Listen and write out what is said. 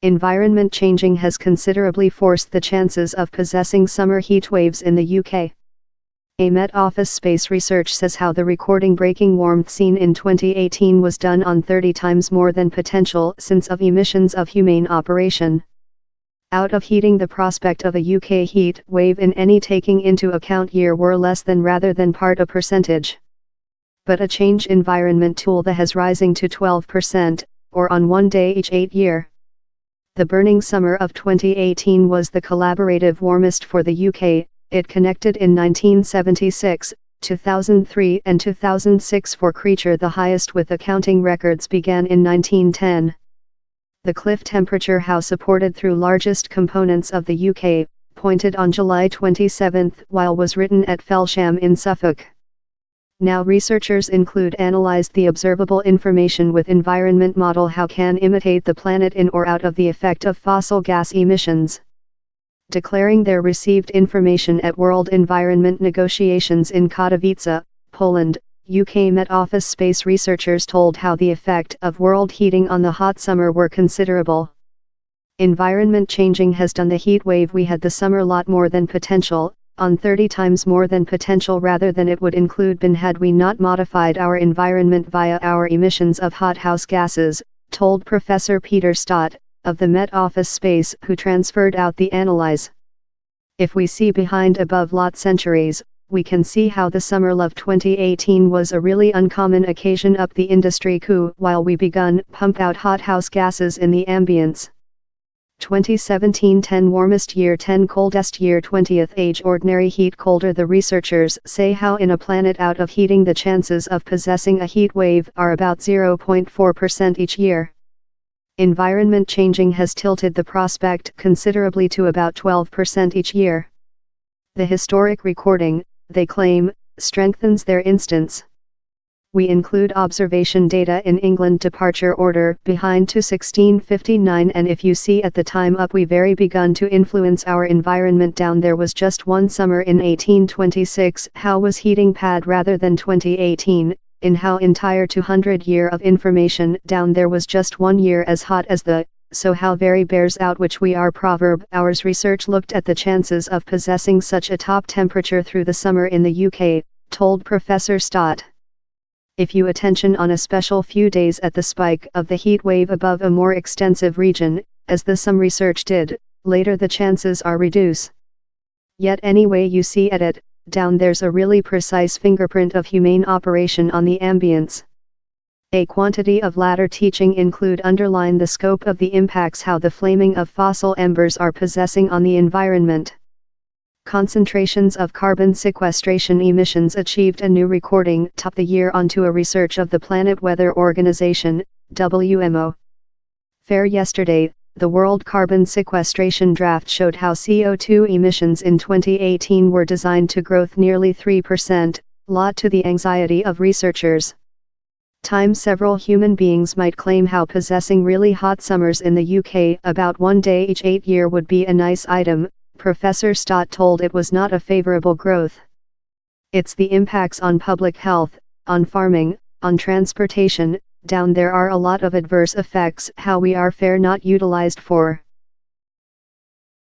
Environment changing has considerably forced the chances of possessing summer heat waves in the UK. A Met Office space research says how the recording-breaking warmth seen in 2018 was done on 30 times more than potential since of emissions of humane operation. Out of heating, the prospect of a UK heat wave in any taking into account year were less than rather than part a percentage. But a change environment tool that has rising to 12%, or on 1 day each 8 year. The burning summer of 2018 was the collaborative warmest for the UK. It connected in 1976, 2003 and 2006 for Creature. The highest with accounting records began in 1910. The cliff temperature how supported through largest components of the UK, pointed on July 27 while was written at Felsham in Suffolk. Now researchers include analyzed the observable information with environment model how can imitate the planet in or out of the effect of fossil gas emissions. Declaring their received information at World Environment Negotiations in Katowice, Poland, UK Met Office space researchers told how the effect of world heating on the hot summer were considerable. Environment changing has done the heat wave we had the summer lot more than potential, on 30 times more than potential rather than it would include been had we not modified our environment via our emissions of hothouse gases, told Professor Peter Stott, of the Met Office space who transferred out the analyze. If we see behind above lot centuries, we can see how the summer of 2018 was a really uncommon occasion up the industry coup while we begun pump out hothouse gases in the ambience. 2017 10 warmest year 10 coldest year 20th age ordinary heat colder. The researchers say how in a planet out of heating the chances of possessing a heat wave are about 0.4% each year. Environment changing has tilted the prospect considerably to about 12% each year. The historic recording, they claim, strengthens their instance. We include observation data in England departure order behind to 1659, and if you see at the time up we very begun to influence our environment down. There was just one summer in 1826 how was heating pad rather than 2018, in how entire 200 year of information down there was just 1 year as hot as the, so how very bears out which we are proverb. Ours research looked at the chances of possessing such a top temperature through the summer in the UK, told Professor Stott. If you attention on a special few days at the spike of the heat wave above a more extensive region, as the some research did, later the chances are reduce. Yet any way you see at it, down there's a really precise fingerprint of humane operation on the ambience. A quantity of latter teaching include underline the scope of the impacts how the flaming of fossil embers are possessing on the environment. Concentrations of carbon sequestration emissions achieved a new recording top the year onto a research of the Planet Weather Organization, WMO. Fair yesterday, the World Carbon Sequestration Draft showed how CO2 emissions in 2018 were designed to growth nearly 3%, lot to the anxiety of researchers. Time several human beings might claim how possessing really hot summers in the UK about 1 day each 8 year would be a nice item, Professor Stott told it was not a favorable growth. It's the impacts on public health, on farming, on transportation, down there are a lot of adverse effects how we are fair not utilized for.